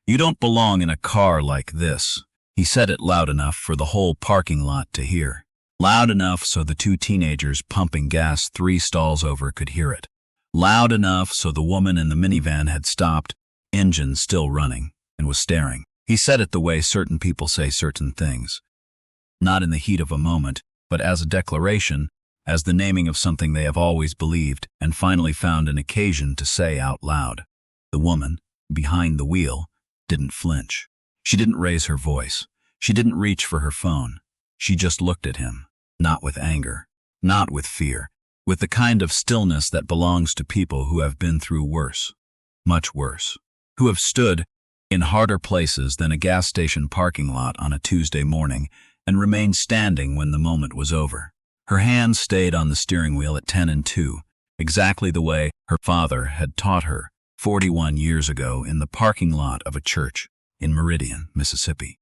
"You don't belong in a car like this." He said it loud enough for the whole parking lot to hear. Loud enough so the two teenagers pumping gas 3 stalls over could hear it. Loud enough so the woman in the minivan had stopped, engine still running, and was staring. He said it the way certain people say certain things. Not in the heat of a moment, but as a declaration, as the naming of something they have always believed and finally found an occasion to say out loud. The woman, behind the wheel, didn't flinch. She didn't raise her voice. She didn't reach for her phone. She just looked at him, not with anger, not with fear, with the kind of stillness that belongs to people who have been through worse, much worse, who have stood in harder places than a gas station parking lot on a Tuesday morning and remained standing when the moment was over. Her hand stayed on the steering wheel at 10 and 2, exactly the way her father had taught her 41 years ago in the parking lot of a church in Meridian, Mississippi.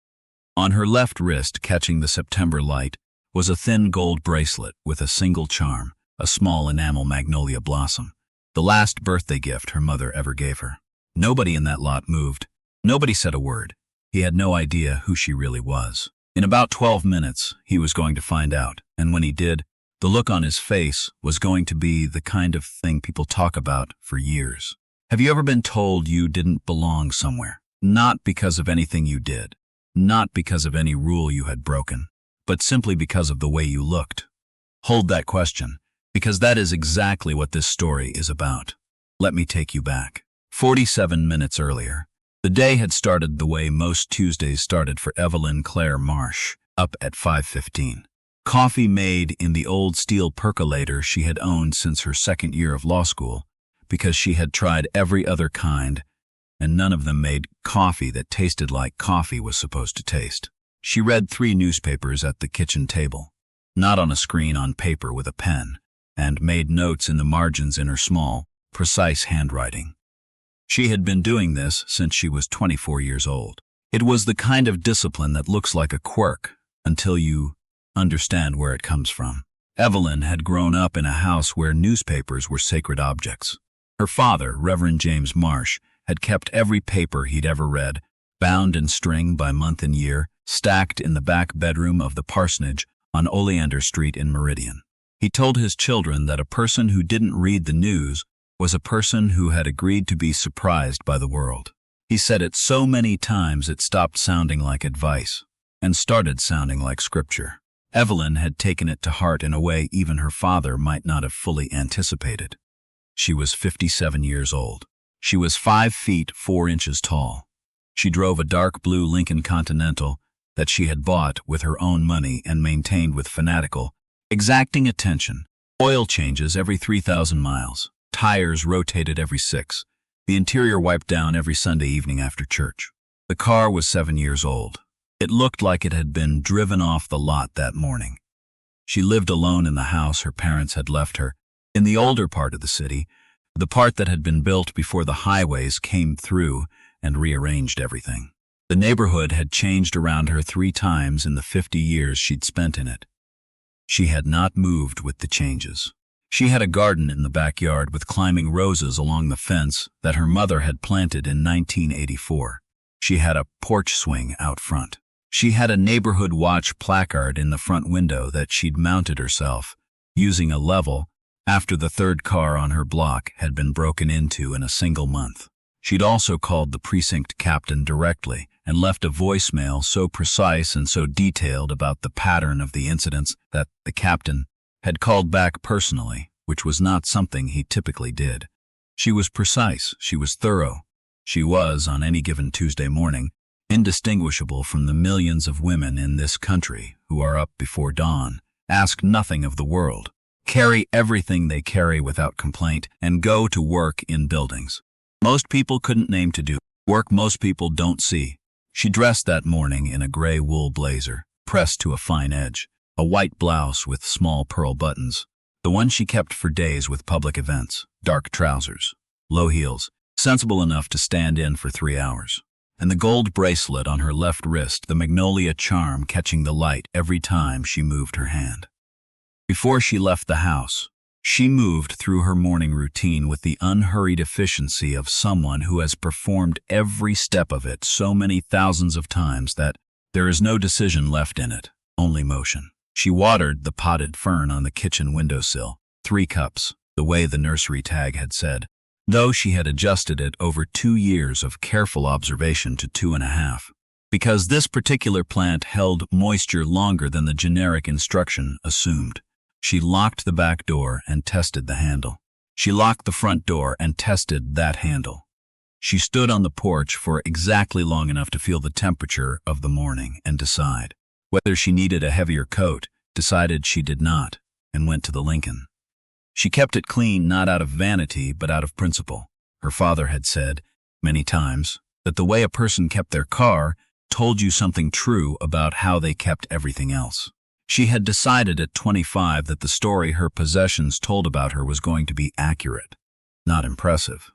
On her left wrist, catching the September light, was a thin gold bracelet with a single charm, a small enamel magnolia blossom, the last birthday gift her mother ever gave her. Nobody in that lot moved. Nobody said a word. He had no idea who she really was. In about 12 minutes, he was going to find out, and when he did, the look on his face was going to be the kind of thing people talk about for years. Have you ever been told you didn't belong somewhere? Not because of anything you did, not because of any rule you had broken, but simply because of the way you looked. Hold that question, because that is exactly what this story is about. Let me take you back. 47 minutes earlier, the day had started the way most Tuesdays started for Evelyn Claire Marsh, up at 5:15. Coffee made in the old steel percolator she had owned since her second year of law school, because she had tried every other kind, and none of them made coffee that tasted like coffee was supposed to taste. She read 3 newspapers at the kitchen table, not on a screen, on paper with a pen, and made notes in the margins in her small, precise handwriting. She had been doing this since she was 24 years old. It was the kind of discipline that looks like a quirk until you understand where it comes from. Evelyn had grown up in a house where newspapers were sacred objects. Her father, Reverend James Marsh, had kept every paper he'd ever read, bound in string by month and year, stacked in the back bedroom of the parsonage on Oleander Street in Meridian. He told his children that a person who didn't read the news was a person who had agreed to be surprised by the world. He said it so many times it stopped sounding like advice and started sounding like scripture. Evelyn had taken it to heart in a way even her father might not have fully anticipated. She was 57 years old. She was 5 feet 4 inches tall. She drove a dark blue Lincoln Continental that she had bought with her own money and maintained with fanatical, exacting attention. Oil changes every 3,000 miles. Tires rotated every 6. The interior wiped down every Sunday evening after church. The car was 7 years old. It looked like it had been driven off the lot that morning. She lived alone in the house her parents had left her, in the older part of the city, the part that had been built before the highways came through and rearranged everything. The neighborhood had changed around her 3 times in the 50 years she'd spent in it. She had not moved with the changes. She had a garden in the backyard with climbing roses along the fence that her mother had planted in 1984. She had a porch swing out front. She had a neighborhood watch placard in the front window that she'd mounted herself, using a level, after the 3rd car on her block had been broken into in a single month. She'd also called the precinct captain directly and left a voicemail so precise and so detailed about the pattern of the incidents that the captain had called back personally, which was not something he typically did. She was precise, she was thorough. She was, on any given Tuesday morning, indistinguishable from the millions of women in this country who are up before dawn, ask nothing of the world, carry everything they carry without complaint, and go to work in buildings most people couldn't name to do, work most people don't see. She dressed that morning in a gray wool blazer, pressed to a fine edge, a white blouse with small pearl buttons, the one she kept for days with public events, dark trousers, low heels, sensible enough to stand in for 3 hours, and the gold bracelet on her left wrist, the magnolia charm catching the light every time she moved her hand. Before she left the house, She moved through her morning routine with the unhurried efficiency of someone who has performed every step of it so many thousands of times that there is no decision left in it, only motion. She watered the potted fern on the kitchen windowsill, 3 cups, the way the nursery tag had said, though she had adjusted it over 2 years of careful observation to 2.5. Because this particular plant held moisture longer than the generic instruction assumed. She locked the back door and tested the handle. She locked the front door and tested that handle. She stood on the porch for exactly long enough to feel the temperature of the morning and decide whether she needed a heavier coat, decided she did not, and went to the Lincoln. She kept it clean not out of vanity but out of principle. Her father had said, many times, that the way a person kept their car told you something true about how they kept everything else. She had decided at 25 that the story her possessions told about her was going to be accurate. Not impressive.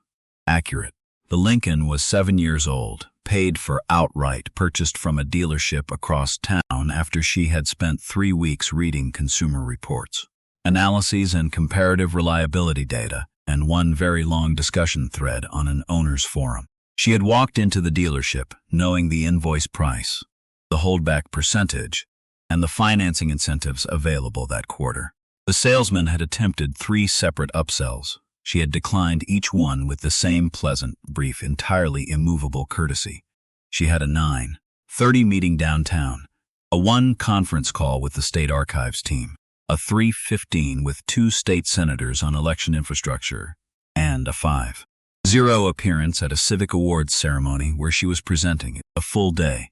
Accurate. The Lincoln was 7 years old, paid for outright, purchased from a dealership across town after she had spent 3 weeks reading consumer reports, analyses and comparative reliability data, and one very long discussion thread on an owner's forum. She had walked into the dealership knowing the invoice price, the holdback percentage, and the financing incentives available that quarter. The salesman had attempted 3 separate upsells. She had declined each one with the same pleasant, brief, entirely immovable courtesy. She had a 9:30 meeting downtown, a 1 conference call with the state archives team, a 3:15 with 2 state senators on election infrastructure, and a 5:00 appearance at a civic awards ceremony where she was presenting a full day.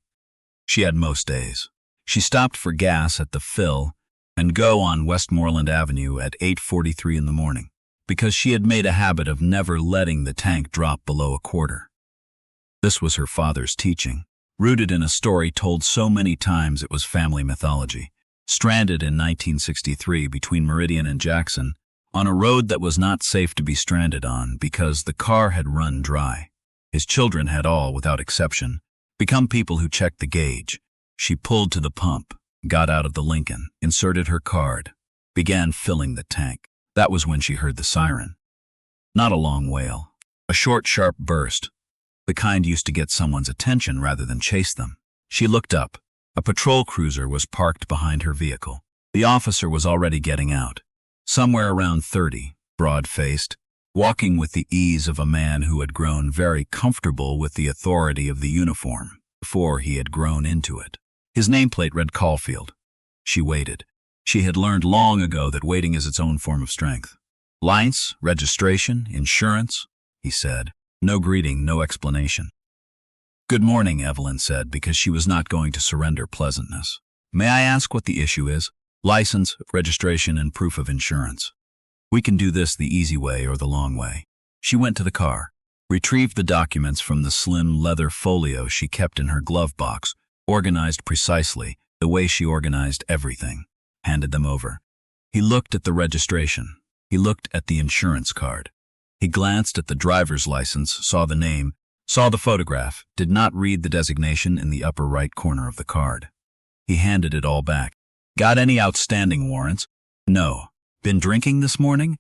She had most days. She stopped for gas at the fill and go on Westmoreland Avenue at 8:43 in the morning, because she had made a habit of never letting the tank drop below a quarter. This was her father's teaching, rooted in a story told so many times it was family mythology. Stranded in 1963 between Meridian and Jackson, on a road that was not safe to be stranded on because the car had run dry. His children had all, without exception, become people who checked the gauge. She pulled to the pump, got out of the Lincoln, inserted her card, began filling the tank. That was when she heard the siren. Not a long wail. A short, sharp burst, the kind used to get someone's attention rather than chase them. She looked up. A patrol cruiser was parked behind her vehicle. The officer was already getting out, somewhere around 30, broad-faced, walking with the ease of a man who had grown very comfortable with the authority of the uniform before he had grown into it. His nameplate read Caulfield. She waited. She had learned long ago that waiting is its own form of strength. License, registration, insurance, he said. No greeting, no explanation. Good morning, Evelyn said, because she was not going to surrender pleasantness. May I ask what the issue is? License, registration, and proof of insurance. We can do this the easy way or the long way. She went to the car, retrieved the documents from the slim leather folio she kept in her glove box, organized precisely the way she organized everything, handed them over. He looked at the registration. He looked at the insurance card. He glanced at the driver's license, saw the name, saw the photograph, did not read the designation in the upper right corner of the card. He handed it all back. Got any outstanding warrants? No. Been drinking this morning?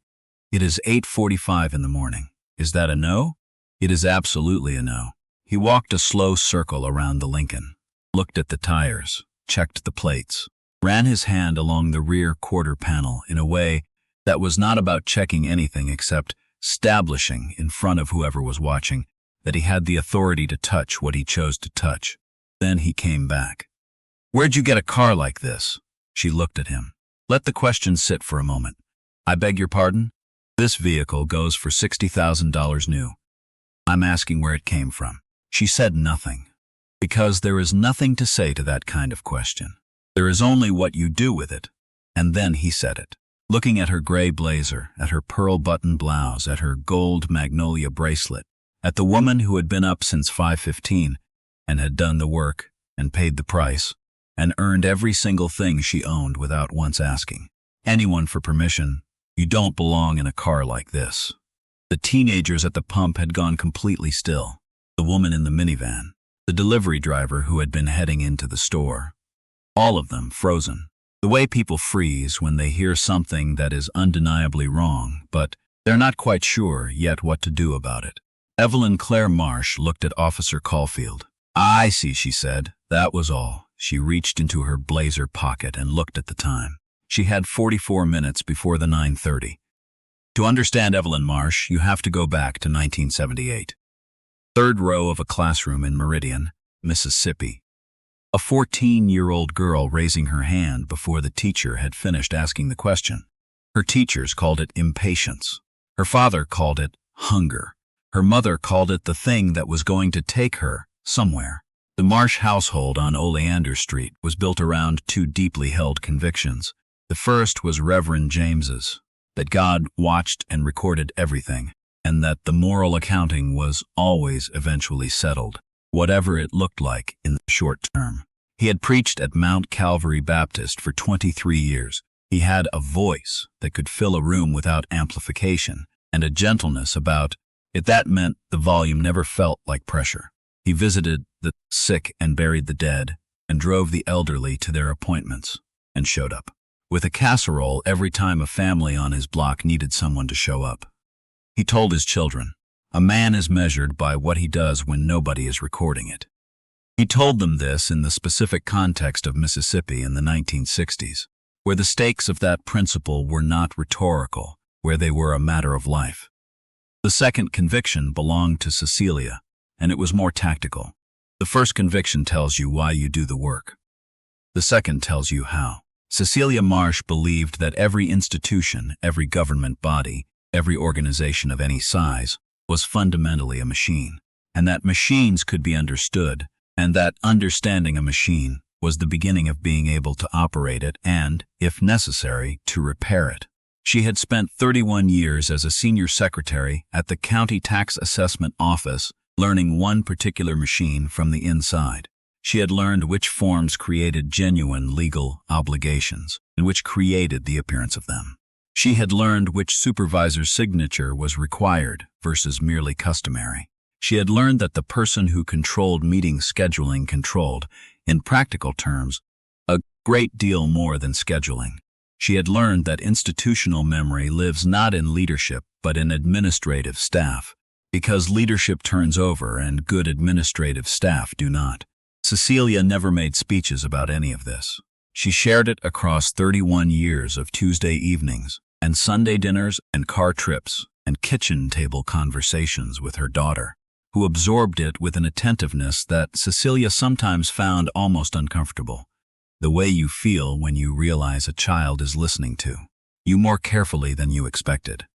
It is 8:45 in the morning. Is that a no? It is absolutely a no. He walked a slow circle around the Lincoln, looked at the tires, checked the plates, ran his hand along the rear quarter panel in a way that was not about checking anything except establishing in front of whoever was watching that he had the authority to touch what he chose to touch. Then he came back. Where'd you get a car like this? She looked at him. Let the question sit for a moment. I beg your pardon? This vehicle goes for $60,000 new. I'm asking where it came from. She said nothing, because there is nothing to say to that kind of question. There is only what you do with it. And then he said it, looking at her gray blazer, at her pearl button blouse, at her gold magnolia bracelet, at the woman who had been up since 5:15 and had done the work and paid the price and earned every single thing she owned without once asking anyone for permission. You don't belong in a car like this. The teenagers at the pump had gone completely still. The woman in the minivan, the delivery driver who had been heading into the store. All of them frozen. The way people freeze when they hear something that is undeniably wrong, but they're not quite sure yet what to do about it. Evelyn Claire Marsh looked at Officer Caulfield. "I see," she said. That was all. She reached into her blazer pocket and looked at the time. She had 44 minutes before the 9:30. To understand Evelyn Marsh, you have to go back to 1978. Third row of a classroom in Meridian, Mississippi. A 14-year-old girl raising her hand before the teacher had finished asking the question. Her teachers called it impatience. Her father called it hunger. Her mother called it the thing that was going to take her somewhere. The Marsh household on Oleander Street was built around two deeply held convictions. The first was Reverend James's, that God watched and recorded everything, and that the moral accounting was always eventually settled, whatever it looked like in the short term. He had preached at Mount Calvary Baptist for 23 years. He had a voice that could fill a room without amplification, and a gentleness about it that meant the volume never felt like pressure. He visited the sick and buried the dead, and drove the elderly to their appointments, and showed up with a casserole every time a family on his block needed someone to show up. He told his children, "A man is measured by what he does when nobody is recording it." He told them this in the specific context of Mississippi in the 1960s, where the stakes of that principle were not rhetorical, where they were a matter of life. The second conviction belonged to Cecilia, and it was more tactical. The first conviction tells you why you do the work. The second tells you how. Cecilia Marsh believed that every institution, every government body, every organization of any size was fundamentally a machine, and that machines could be understood, and that understanding a machine was the beginning of being able to operate it and, if necessary, to repair it. She had spent 31 years as a senior secretary at the County Tax Assessment Office, learning one particular machine from the inside. She had learned which forms created genuine legal obligations and which created the appearance of them. She had learned which supervisor's signature was required versus merely customary. She had learned that the person who controlled meeting scheduling controlled, in practical terms, a great deal more than scheduling. She had learned that institutional memory lives not in leadership but in administrative staff, because leadership turns over and good administrative staff do not. Cecilia never made speeches about any of this. She shared it across 31 years of Tuesday evenings and Sunday dinners and car trips and kitchen table conversations with her daughter, who absorbed it with an attentiveness that Cecilia sometimes found almost uncomfortable. The way you feel when you realize a child is listening to you more carefully than you expected.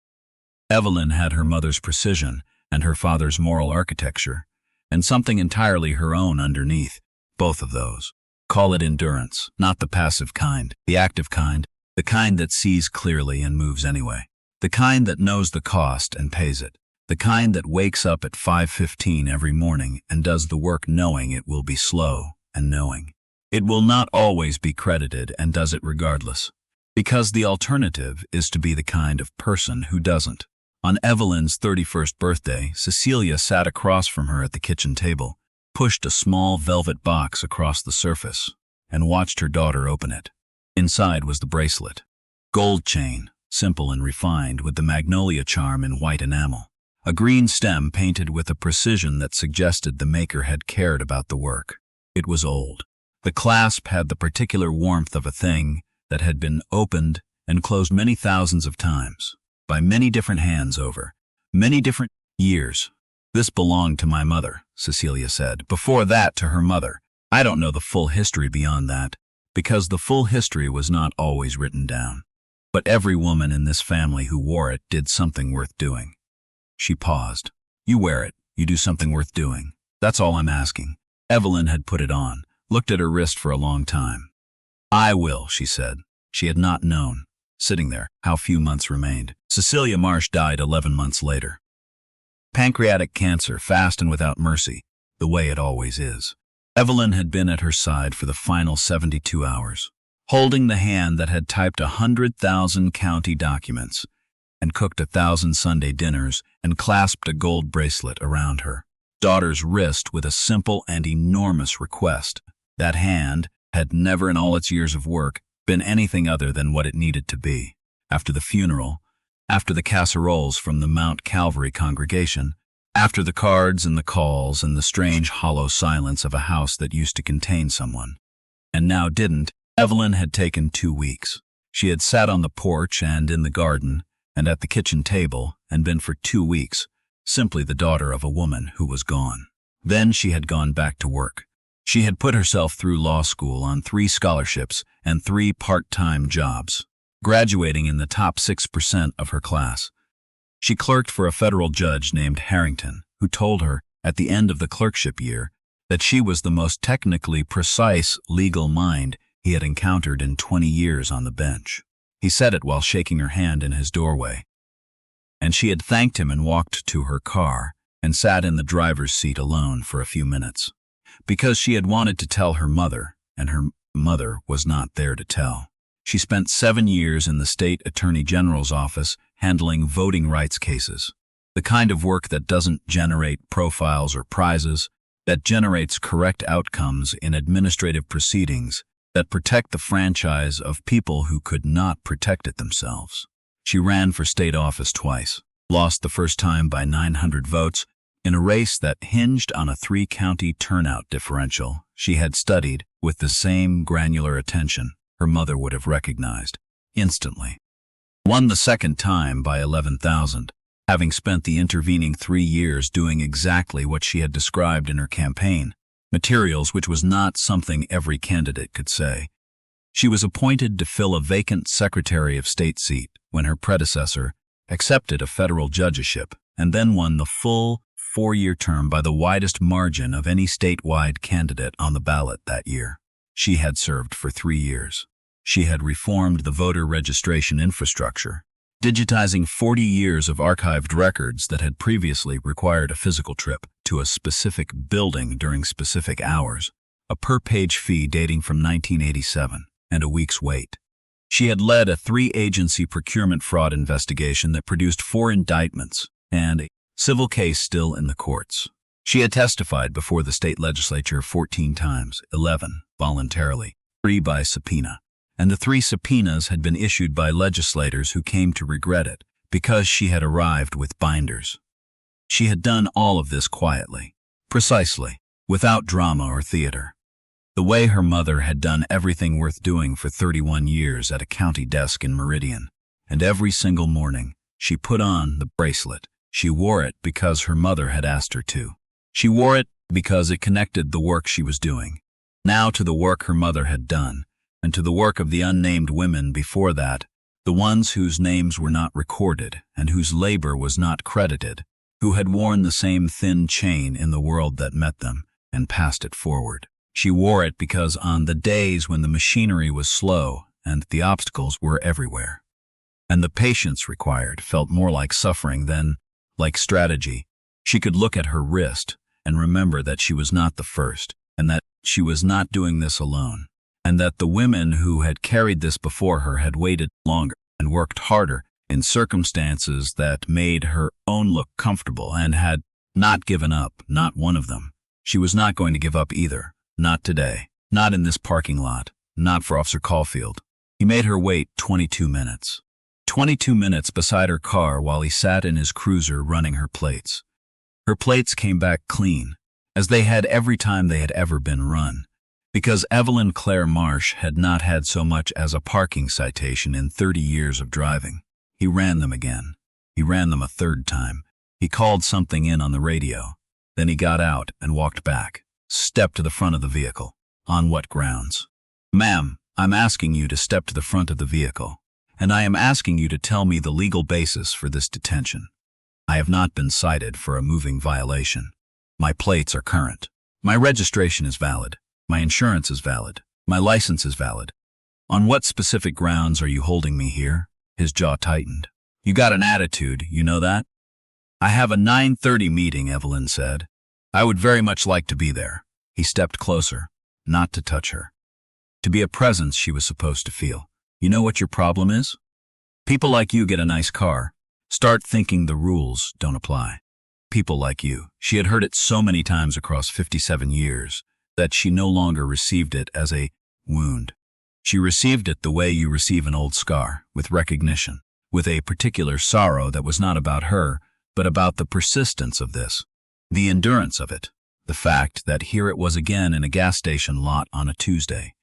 Evelyn had her mother's precision and her father's moral architecture, and something entirely her own underneath, both of those. Call it endurance, not the passive kind, the active kind, the kind that sees clearly and moves anyway, the kind that knows the cost and pays it, the kind that wakes up at 5:15 every morning and does the work knowing it will be slow and knowing it will not always be credited and does it regardless, because the alternative is to be the kind of person who doesn't. On Evelyn's 31st birthday, Cecilia sat across from her at the kitchen table, pushed a small velvet box across the surface, and watched her daughter open it. Inside was the bracelet. Gold chain, simple and refined with the magnolia charm in white enamel. A green stem painted with a precision that suggested the maker had cared about the work. It was old. The clasp had the particular warmth of a thing that had been opened and closed many thousands of times, by many different hands over many different years. "This belonged to my mother," Cecilia said. "Before that to her mother. I don't know the full history beyond that, because the full history was not always written down. But every woman in this family who wore it did something worth doing." She paused. "You wear it, you do something worth doing. That's all I'm asking." Evelyn had put it on, looked at her wrist for a long time. "I will," she said. She had not known, sitting there, how few months remained. Cecilia Marsh died 11 months later. Pancreatic cancer, fast and without mercy, the way it always is. Evelyn had been at her side for the final 72 hours, holding the hand that had typed 100,000 county documents and cooked 1,000 Sunday dinners and clasped a gold bracelet around her daughter's wrist with a simple and enormous request. That hand had never in all its years of work been anything other than what it needed to be. After the funeral, after the casseroles from the Mount Calvary congregation, after the cards and the calls and the strange hollow silence of a house that used to contain someone, and now didn't, Evelyn had taken 2 weeks. She had sat on the porch and in the garden and at the kitchen table and been for 2 weeks simply the daughter of a woman who was gone. Then she had gone back to work. She had put herself through law school on 3 scholarships and 3 part-time jobs, graduating in the top 6% of her class. She clerked for a federal judge named Harrington, who told her at the end of the clerkship year that she was the most technically precise legal mind he had encountered in 20 years on the bench. He said it while shaking her hand in his doorway. And she had thanked him and walked to her car and sat in the driver's seat alone for a few minutes, because she had wanted to tell her mother, and her mother was not there to tell. She spent 7 years in the state attorney general's office handling voting rights cases, the kind of work that doesn't generate profiles or prizes, that generates correct outcomes in administrative proceedings that protect the franchise of people who could not protect it themselves. She ran for state office twice, lost the first time by 900 votes in a race that hinged on a 3-county turnout differential she had studied with the same granular attention her mother would have recognized instantly. Won the second time by 11,000, having spent the intervening 3 years doing exactly what she had described in her campaign materials, which was not something every candidate could say. She was appointed to fill a vacant Secretary of State seat when her predecessor accepted a federal judgeship and then won the full 4-year term by the widest margin of any statewide candidate on the ballot that year. She had served for 3 years. She had reformed the voter registration infrastructure, digitizing 40 years of archived records that had previously required a physical trip to a specific building during specific hours, a per-page fee dating from 1987, and a week's wait. She had led a 3-agency procurement fraud investigation that produced 4 indictments and a civil case still in the courts. She had testified before the state legislature 14 times, 11 voluntarily, 3 by subpoena. And the 3 subpoenas had been issued by legislators who came to regret it because she had arrived with binders. She had done all of this quietly, precisely, without drama or theater, the way her mother had done everything worth doing for 31 years at a county desk in Meridian. And every single morning, she put on the bracelet. She wore it because her mother had asked her to. She wore it because it connected the work she was doing now to the work her mother had done, and to the work of the unnamed women before that, the ones whose names were not recorded and whose labor was not credited, who had worn the same thin chain in the world that met them and passed it forward. She wore it because on the days when the machinery was slow and the obstacles were everywhere, and the patience required felt more like suffering than like strategy, she could look at her wrist and remember that she was not the first, and that she was not doing this alone, and that the women who had carried this before her had waited longer and worked harder in circumstances that made her own look comfortable and had not given up, not one of them. She was not going to give up either, not today, not in this parking lot, not for Officer Caulfield. He made her wait 22 minutes. 22 minutes beside her car while he sat in his cruiser running her plates. Her plates came back clean, as they had every time they had ever been run, because Evelyn Claire Marsh had not had so much as a parking citation in 30 years of driving. He ran them again. He ran them a 3rd time. He called something in on the radio. Then he got out and walked back, stepped to the front of the vehicle. On what grounds? Ma'am, I'm asking you to step to the front of the vehicle, and I am asking you to tell me the legal basis for this detention. I have not been cited for a moving violation. My plates are current. My registration is valid. My insurance is valid. My license is valid. On what specific grounds are you holding me here? His jaw tightened. You got an attitude, you know that? I have a 9:30 meeting, Evelyn said. I would very much like to be there. He stepped closer, not to touch her. To be a presence she was supposed to feel. You know what your problem is? People like you get a nice car. Start thinking the rules don't apply. People like you. She had heard it so many times across 57 years that she no longer received it as a wound. She received it the way you receive an old scar, with recognition, with a particular sorrow that was not about her, but about the persistence of this, the endurance of it, the fact that here it was again in a gas station lot on a Tuesday,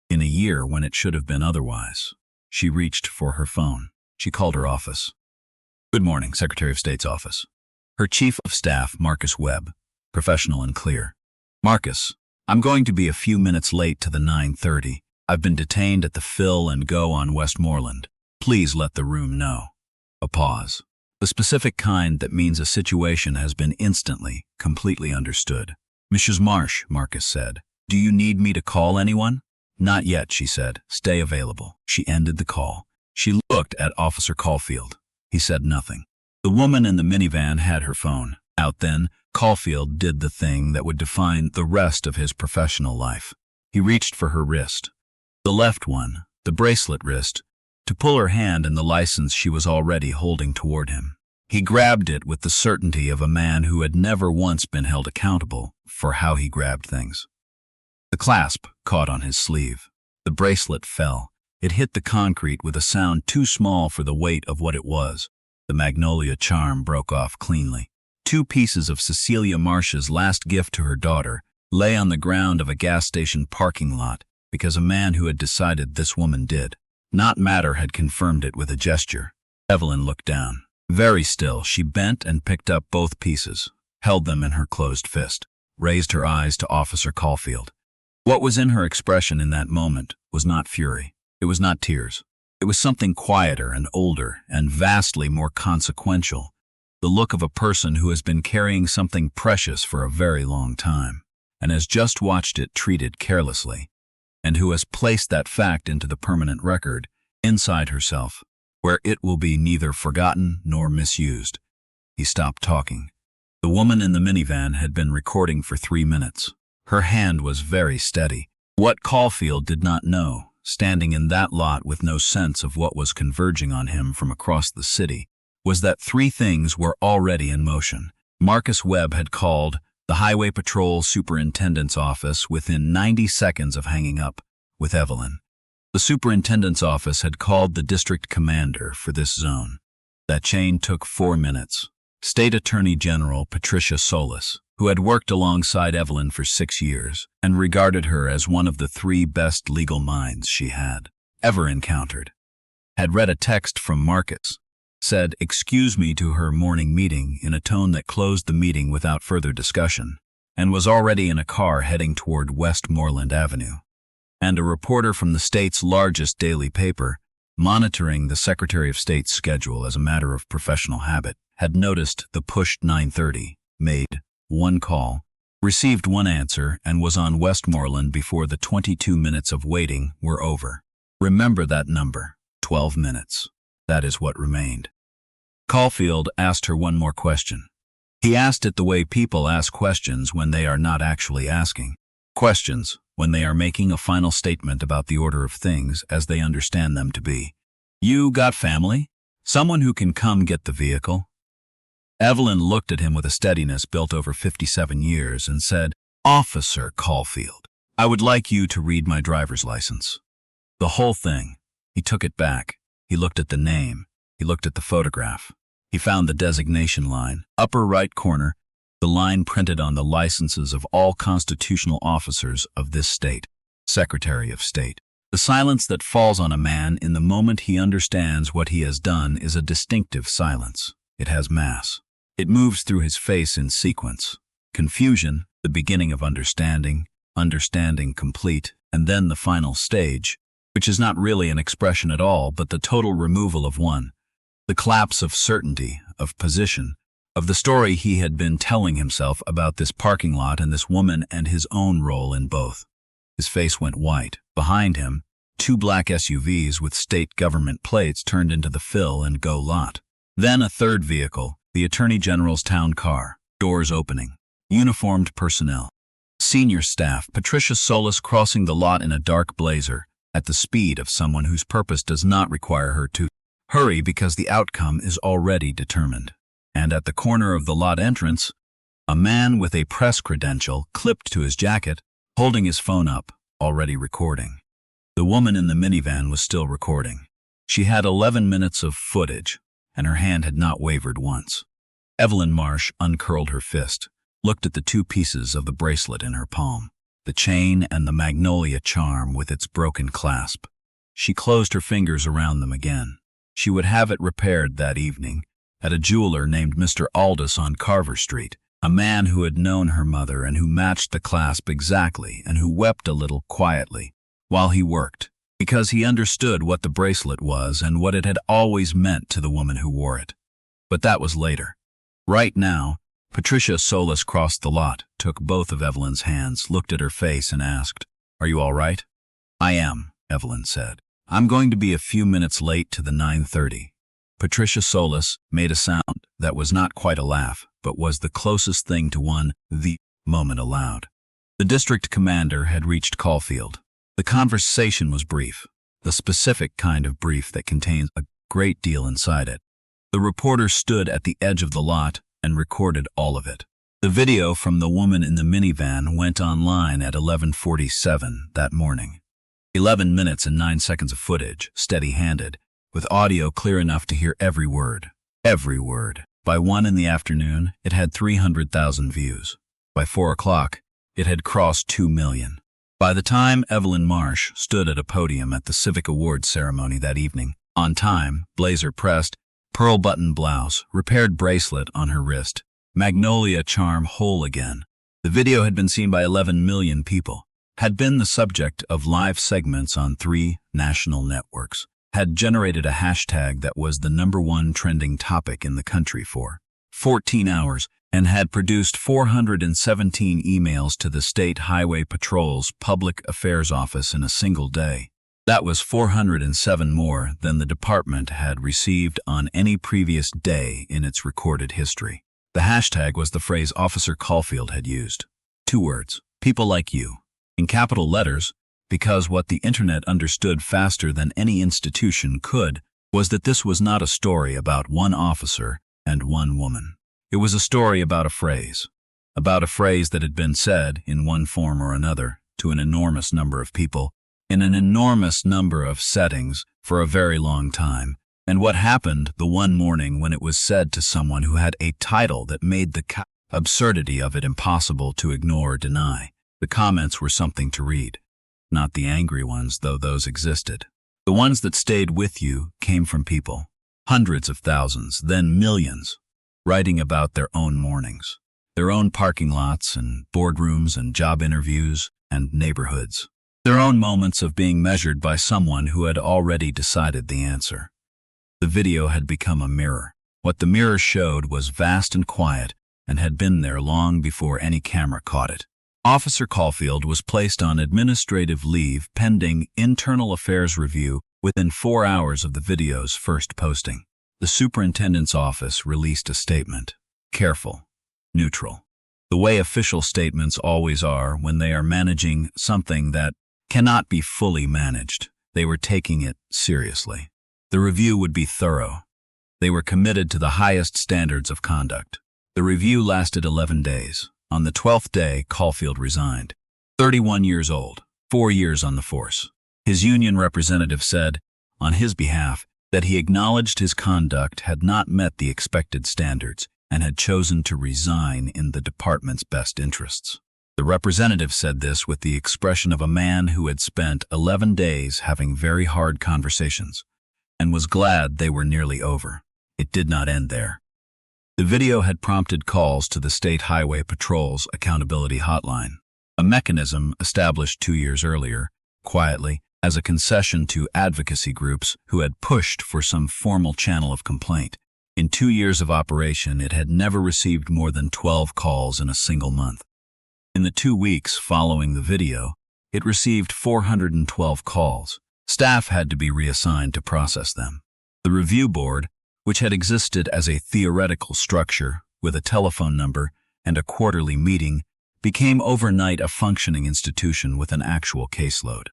in a year when it should have been otherwise. She reached for her phone. She called her office. Good morning, Secretary of State's office. Her Chief of Staff, Marcus Webb, professional and clear. Marcus, I'm going to be a few minutes late to the 9:30. I've been detained at the Fill and Go on Westmoreland. Please let the room know. A pause. The specific kind that means a situation has been instantly, completely understood. Mrs. Marsh, Marcus said, do you need me to call anyone? Not yet, she said. Stay available. She ended the call. She looked at Officer Caulfield. He said nothing. The woman in the minivan had her phone. Out then, Caulfield did the thing that would define the rest of his professional life. He reached for her wrist. The left one, the bracelet wrist, to pull her hand in the license she was already holding toward him. He grabbed it with the certainty of a man who had never once been held accountable for how he grabbed things. The clasp caught on his sleeve. The bracelet fell. It hit the concrete with a sound too small for the weight of what it was. The magnolia charm broke off cleanly. 2 pieces of Cecilia Marsh's last gift to her daughter lay on the ground of a gas station parking lot because a man who had decided this woman did. Not matter had confirmed it with a gesture. Evelyn looked down. Very still, she bent and picked up both pieces, held them in her closed fist, raised her eyes to Officer Caulfield. What was in her expression in that moment was not fury. It was not tears. It was something quieter and older and vastly more consequential. The look of a person who has been carrying something precious for a very long time and has just watched it treated carelessly, and who has placed that fact into the permanent record inside herself, where it will be neither forgotten nor misused. He stopped talking. The woman in the minivan had been recording for 3 minutes. Her hand was very steady. What Caulfield did not know, standing in that lot with no sense of what was converging on him from across the city, was that 3 things were already in motion. Marcus Webb had called the Highway Patrol Superintendent's office within 90 seconds of hanging up with Evelyn. The superintendent's office had called the district commander for this zone. That chain took 4 minutes. State Attorney General Patricia Solis, who had worked alongside Evelyn for 6 years and regarded her as one of the 3 best legal minds she had ever encountered, had read a text from Marcus, said "excuse me" to her morning meeting in a tone that closed the meeting without further discussion, and was already in a car heading toward Westmoreland Avenue. And a reporter from the state's largest daily paper, monitoring the Secretary of State's schedule as a matter of professional habit, had noticed the pushed 9:30, made 1 call, received 1 answer, and was on Westmoreland before the 22 minutes of waiting were over. Remember that number, 12 minutes. That is what remained. Caulfield asked her 1 more question. He asked it the way people ask questions when they are not actually asking. Questions when they are making a final statement about the order of things as they understand them to be. You got family? Someone who can come get the vehicle? Evelyn looked at him with a steadiness built over 57 years and said, Officer Caulfield, I would like you to read my driver's license. The whole thing. He took it back. He looked at the name. He looked at the photograph. He found the designation line, upper right corner, the line printed on the licenses of all constitutional officers of this state, Secretary of State. The silence that falls on a man in the moment he understands what he has done is a distinctive silence. It has mass. It moves through his face in sequence. Confusion, the beginning of understanding, understanding complete, and then the final stage, which is not really an expression at all, but the total removal of one, the collapse of certainty, of position, of the story he had been telling himself about this parking lot and this woman and his own role in both. His face went white. Behind him, 2 black SUVs with state government plates turned into the Fill and Go lot. Then a 3rd vehicle, the Attorney General's town car, doors opening, uniformed personnel. Senior staff, Patricia Solis crossing the lot in a dark blazer, at the speed of someone whose purpose does not require her to hurry because the outcome is already determined. And at the corner of the lot entrance, a man with a press credential clipped to his jacket, holding his phone up, already recording. The woman in the minivan was still recording. She had 11 minutes of footage, and her hand had not wavered once. Evelyn Marsh uncurled her fist, looked at the two pieces of the bracelet in her palm, the chain and the magnolia charm with its broken clasp. She closed her fingers around them again. She would have it repaired that evening at a jeweler named Mr. Aldous on Carver Street, a man who had known her mother and who matched the clasp exactly and who wept a little quietly while he worked, because he understood what the bracelet was and what it had always meant to the woman who wore it. But that was later. Right now, Patricia Solis crossed the lot, took both of Evelyn's hands, looked at her face and asked, "Are you all right?" "I am," Evelyn said. "I'm going to be a few minutes late to the 9:30. Patricia Solis made a sound that was not quite a laugh, but was the closest thing to one the moment aloud. The district commander had reached Caulfield. The conversation was brief, the specific kind of brief that contains a great deal inside it. The reporter stood at the edge of the lot and recorded all of it. The video from the woman in the minivan went online at 11:47 that morning. 11 minutes and 9 seconds of footage, steady-handed, with audio clear enough to hear every word. Every word. By 1 in the afternoon, it had 300,000 views. By 4 o'clock, it had crossed 2 million. By the time Evelyn Marsh stood at a podium at the Civic Awards ceremony that evening, on time, blazer pressed, pearl button blouse, repaired bracelet on her wrist, magnolia charm whole again. The video had been seen by 11 million people, had been the subject of live segments on 3 national networks, had generated a hashtag that was the #1 trending topic in the country for 14 hours, and had produced 417 emails to the State Highway Patrol's Public Affairs Office in a single day. That was 407 more than the department had received on any previous day in its recorded history. The hashtag was the phrase Officer Caulfield had used. 2 words, people like you, in capital letters, because what the internet understood faster than any institution could was that this was not a story about one officer and one woman. It was a story about a phrase that had been said in one form or another to an enormous number of people, in an enormous number of settings for a very long time, and what happened the one morning when it was said to someone who had a title that made the absurdity of it impossible to ignore or deny. The comments were something to read. Not the angry ones, though those existed. The ones that stayed with you came from people, hundreds of thousands, then millions, writing about their own mornings, their own parking lots and boardrooms and job interviews and neighborhoods, their own moments of being measured by someone who had already decided the answer. The video had become a mirror. What the mirror showed was vast and quiet and had been there long before any camera caught it. Officer Caulfield was placed on administrative leave pending internal affairs review within 4 hours of the video's first posting. The superintendent's office released a statement. Careful, neutral. The way official statements always are when they are managing something that cannot be fully managed. They were taking it seriously. The review would be thorough. They were committed to the highest standards of conduct. The review lasted 11 days. On the 12th day, Caulfield resigned. 31 years old, 4 years on the force. His union representative said, on his behalf, that he acknowledged his conduct had not met the expected standards and had chosen to resign in the department's best interests. The representative said this with the expression of a man who had spent 11 days having very hard conversations and was glad they were nearly over. It did not end there. The video had prompted calls to the State Highway Patrol's accountability hotline, a mechanism established 2 years earlier, quietly, as a concession to advocacy groups who had pushed for some formal channel of complaint. In 2 years of operation, it had never received more than 12 calls in a single month. In the 2 weeks following the video, it received 412 calls. Staff had to be reassigned to process them. The review board, which had existed as a theoretical structure with a telephone number and a quarterly meeting, became overnight a functioning institution with an actual caseload.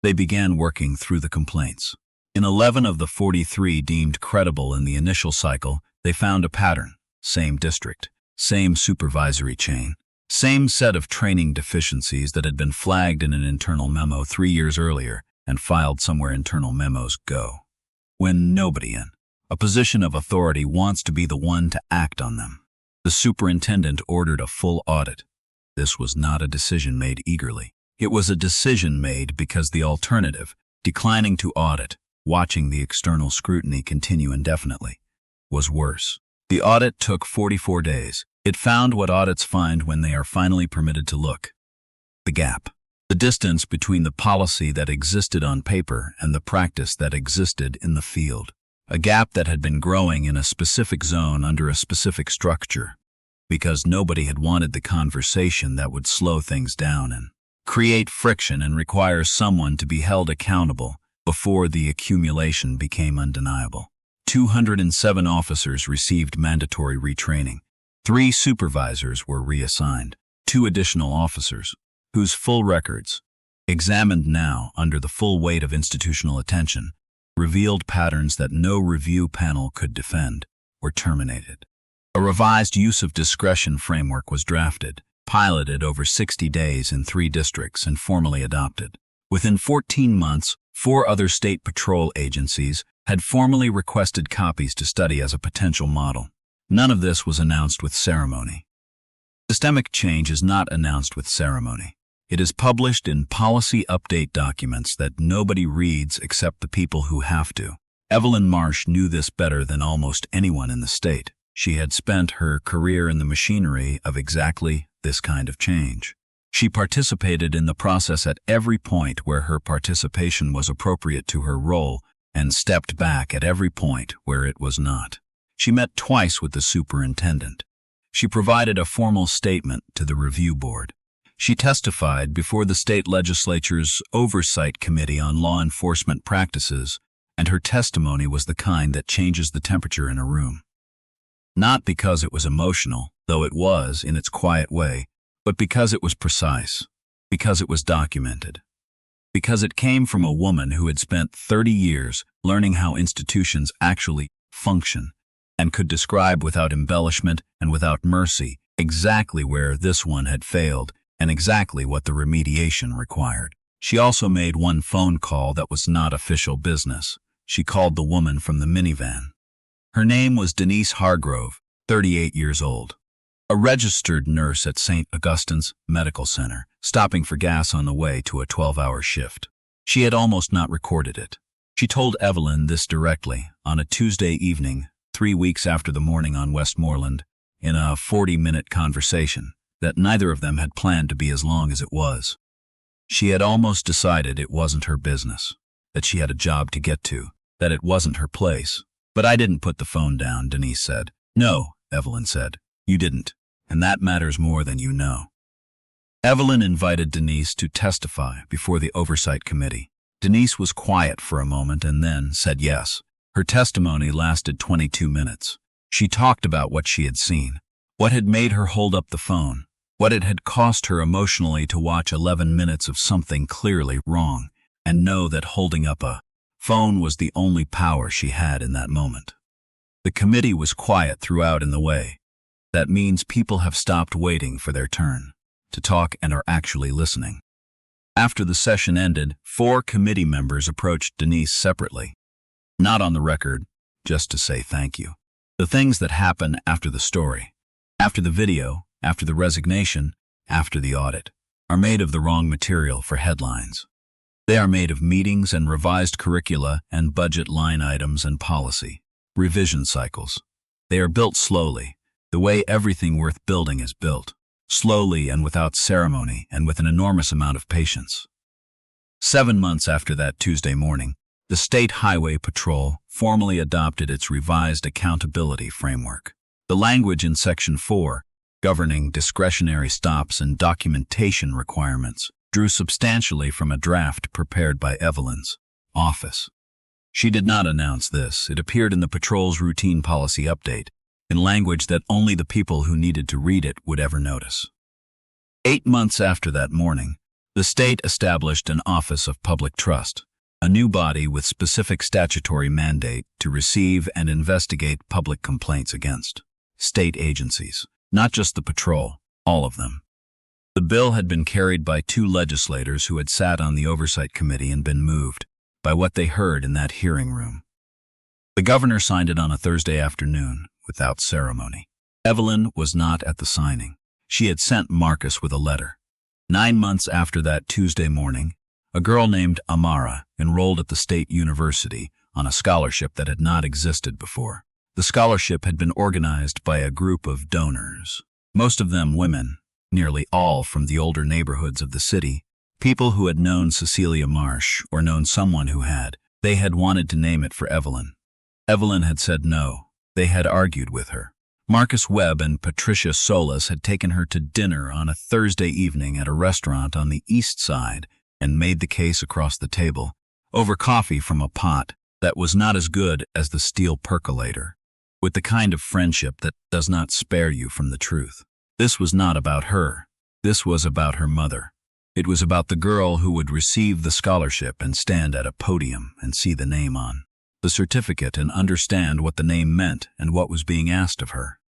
They began working through the complaints. In 11 of the 43 deemed credible in the initial cycle, they found a pattern: same district, same supervisory chain, same set of training deficiencies that had been flagged in an internal memo 3 years earlier, and filed somewhere internal memos go. When nobody in a position of authority wants to be the one to act on them. The superintendent ordered a full audit. This was not a decision made eagerly. It was a decision made because the alternative, declining to audit, watching the external scrutiny continue indefinitely, was worse. The audit took 44 days. It found what audits find when they are finally permitted to look. The gap. The distance between the policy that existed on paper and the practice that existed in the field. A gap that had been growing in a specific zone under a specific structure, because nobody had wanted the conversation that would slow things down and create friction and require someone to be held accountable before the accumulation became undeniable. 207 officers received mandatory retraining. 3 supervisors were reassigned. 2 additional officers, whose full records, examined now under the full weight of institutional attention, revealed patterns that no review panel could defend, were terminated. A revised use of discretion framework was drafted, piloted over 60 days in 3 districts, and formally adopted. Within 14 months, 4 other state patrol agencies had formally requested copies to study as a potential model. None of this was announced with ceremony. Systemic change is not announced with ceremony. It is published in policy update documents that nobody reads except the people who have to. Evelyn Marsh knew this better than almost anyone in the state. She had spent her career in the machinery of exactly this kind of change. She participated in the process at every point where her participation was appropriate to her role and stepped back at every point where it was not. She met twice with the superintendent. She provided a formal statement to the review board. She testified before the state legislature's Oversight Committee on Law Enforcement Practices, and her testimony was the kind that changes the temperature in a room. Not because it was emotional, though it was in its quiet way, but because it was precise, because it was documented, because it came from a woman who had spent 30 years learning how institutions actually function and could describe without embellishment and without mercy exactly where this one had failed and exactly what the remediation required. She also made one phone call that was not official business. She called the woman from the minivan. Her name was Denise Hargrove, 38 years old, a registered nurse at St. Augustine's Medical Center, stopping for gas on the way to a 12-hour shift. She had almost not recorded it. She told Evelyn this directly on a Tuesday evening, 3 weeks after the morning on Westmoreland, in a 40-minute conversation that neither of them had planned to be as long as it was. She had almost decided it wasn't her business, that she had a job to get to, that it wasn't her place. But I didn't put the phone down, Denise said. No, Evelyn said. You didn't, and that matters more than you know. Evelyn invited Denise to testify before the Oversight Committee. Denise was quiet for a moment and then said yes. Her testimony lasted 22 minutes. She talked about what she had seen, what had made her hold up the phone, what it had cost her emotionally to watch 11 minutes of something clearly wrong and know that holding up a phone was the only power she had in that moment. The committee was quiet throughout in the way. That means people have stopped waiting for their turn to talk and are actually listening. After the session ended, 4 committee members approached Denise separately. Not on the record, just to say thank you. The things that happen after the story, after the video, after the resignation, after the audit, are made of the wrong material for headlines. They are made of meetings and revised curricula and budget line items and policy, revision cycles. They are built slowly, the way everything worth building is built, slowly and without ceremony and with an enormous amount of patience. 7 months after that Tuesday morning, the State Highway Patrol formally adopted its revised accountability framework. The language in Section 4, governing discretionary stops and documentation requirements, drew substantially from a draft prepared by Evelyn's office. She did not announce this. It appeared in the patrol's routine policy update, in language that only the people who needed to read it would ever notice. 8 months after that morning, the state established an Office of Public Trust, a new body with specific statutory mandate to receive and investigate public complaints against state agencies, not just the patrol, all of them. The bill had been carried by two legislators who had sat on the oversight committee and been moved by what they heard in that hearing room. The governor signed it on a Thursday afternoon, without ceremony. Evelyn was not at the signing. She had sent Marcus with a letter. 9 months after that Tuesday morning, a girl named Amara enrolled at the state university on a scholarship that had not existed before. The scholarship had been organized by a group of donors, most of them women, nearly all from the older neighborhoods of the city, people who had known Cecilia Marsh or known someone who had. They had wanted to name it for Evelyn. Evelyn had said no. They had argued with her. Marcus Webb and Patricia Solis had taken her to dinner on a Thursday evening at a restaurant on the east side and made the case across the table, over coffee from a pot that was not as good as the steel percolator, with the kind of friendship that does not spare you from the truth. This was not about her. This was about her mother. It was about the girl who would receive the scholarship and stand at a podium and see the name on the certificate and understand what the name meant and what was being asked of her.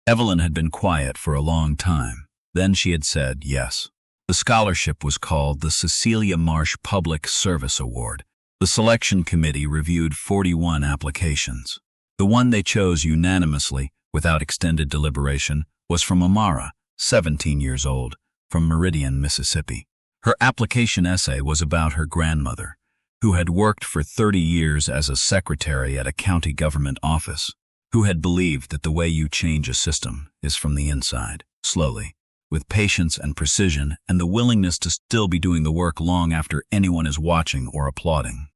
Evelyn had been quiet for a long time. Then she had said yes. The scholarship was called the Cecilia Marsh Public Service Award. The selection committee reviewed 41 applications. The one they chose unanimously, without extended deliberation, was from Amara, 17 years old, from Meridian, Mississippi. Her application essay was about her grandmother, who had worked for 30 years as a secretary at a county government office, who had believed that the way you change a system is from the inside, slowly, with patience and precision and the willingness to still be doing the work long after anyone is watching or applauding.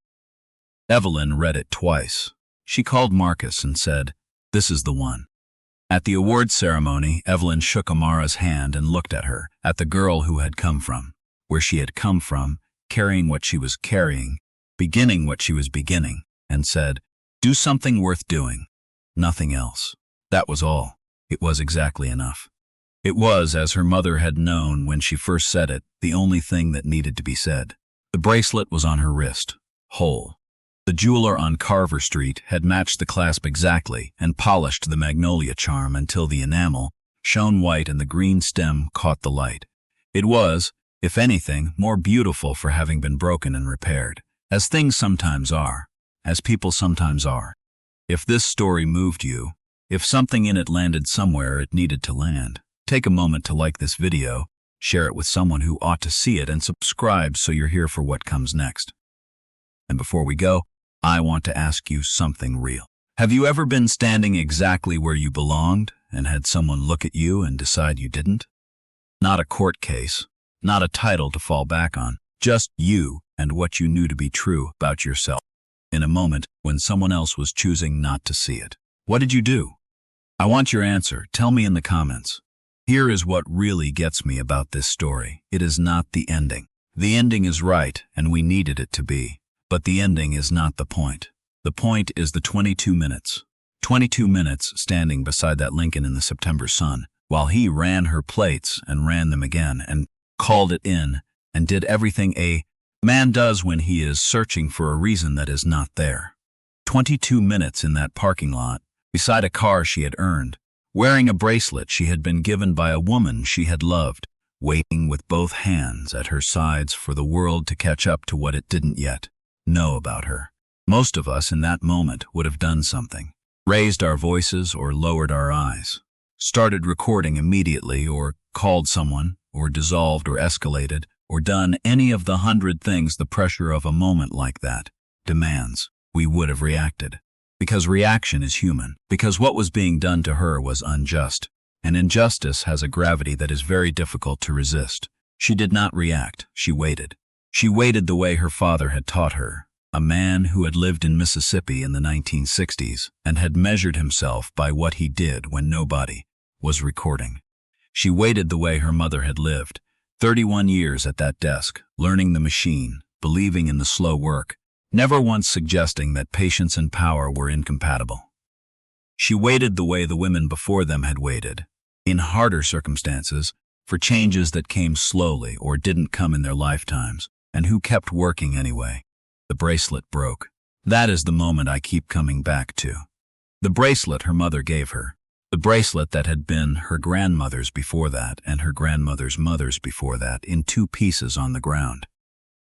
Evelyn read it twice. She called Marcus and said, "This is the one." At the award ceremony, Evelyn shook Amara's hand and looked at her, at the girl who had come from, where she had come from, carrying what she was carrying, beginning what she was beginning, and said, "Do something worth doing. Nothing else." That was all. It was exactly enough. It was, as her mother had known when she first said it, the only thing that needed to be said. The bracelet was on her wrist, whole. The jeweler on Carver Street had matched the clasp exactly and polished the magnolia charm until the enamel shone white and the green stem caught the light. It was, if anything, more beautiful for having been broken and repaired, as things sometimes are, as people sometimes are. If this story moved you, if something in it landed somewhere it needed to land, take a moment to like this video, share it with someone who ought to see it, and subscribe so you're here for what comes next. And before we go, I want to ask you something real. Have you ever been standing exactly where you belonged and had someone look at you and decide you didn't? Not a court case, not a title to fall back on, just you and what you knew to be true about yourself. In a moment when someone else was choosing not to see it. What did you do? I want your answer. Tell me in the comments. Here is what really gets me about this story. It is not the ending. The ending is right, and we needed it to be. But the ending is not the point. The point is the 22 minutes. 22 minutes standing beside that Lincoln in the September sun, while he ran her plates and ran them again and called it in and did everything a man does when he is searching for a reason that is not there. 22 minutes in that parking lot, beside a car she had earned, wearing a bracelet she had been given by a woman she had loved, waiting with both hands at her sides for the world to catch up to what it didn't yet know about her. Most of us in that moment would have done something, raised our voices or lowered our eyes, started recording immediately or called someone or dissolved or escalated or done any of the 100 things the pressure of a moment like that demands. We would have reacted. Because reaction is human. Because what was being done to her was unjust. And injustice has a gravity that is very difficult to resist. She did not react. She waited. She waited the way her father had taught her, a man who had lived in Mississippi in the 1960s and had measured himself by what he did when nobody was recording. She waited the way her mother had lived, 31 years at that desk, learning the machine, believing in the slow work, never once suggesting that patience and power were incompatible. She waited the way the women before them had waited, in harder circumstances, for changes that came slowly or didn't come in their lifetimes, and who kept working anyway. The bracelet broke. That is the moment I keep coming back to. The bracelet her mother gave her. The bracelet that had been her grandmother's before that and her grandmother's mother's before that in two pieces on the ground.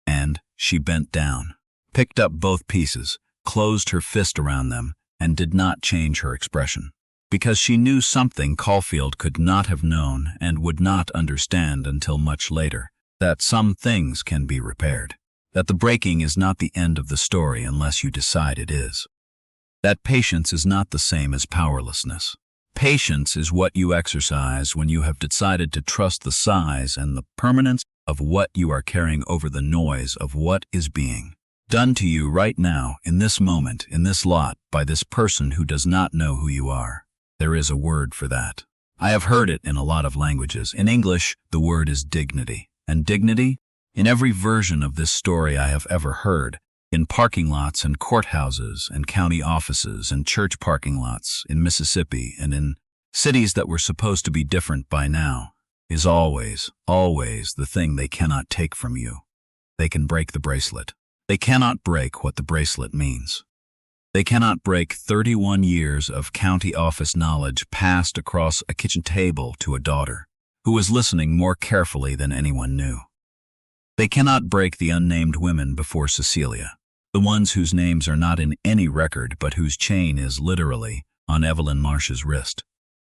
And she bent down, picked up both pieces, closed her fist around them, and did not change her expression. Because she knew something Caulfield could not have known and would not understand until much later, that some things can be repaired. That the breaking is not the end of the story unless you decide it is. That patience is not the same as powerlessness. Patience is what you exercise when you have decided to trust the size and the permanence of what you are carrying over the noise of what is being done to you right now, in this moment, in this lot, by this person who does not know who you are. There is a word for that. I have heard it in a lot of languages. In English, the word is dignity. And dignity? In every version of this story I have ever heard, in parking lots and courthouses and county offices and church parking lots in Mississippi and in cities that were supposed to be different by now, is always, always the thing they cannot take from you. They can break the bracelet. They cannot break what the bracelet means. They cannot break 31 years of county office knowledge passed across a kitchen table to a daughter who was listening more carefully than anyone knew. They cannot break the unnamed women before Cecilia, the ones whose names are not in any record but whose chain is literally on Evelyn Marsh's wrist.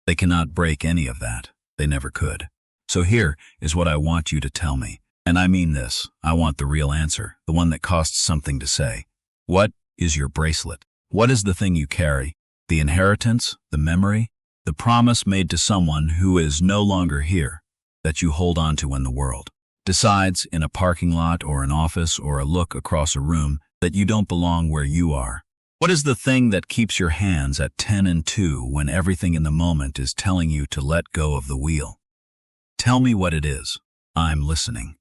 They cannot break any of that. They never could. So here is what I want you to tell me, and I mean this. I want the real answer, the one that costs something to say. What is your bracelet? What is the thing you carry? The inheritance? The memory? The promise made to someone who is no longer here, that you hold on to in the world? Decides in a parking lot or an office or a look across a room that you don't belong where you are? What is the thing that keeps your hands at 10 and 2 when everything in the moment is telling you to let go of the wheel? Tell me what it is. I'm listening.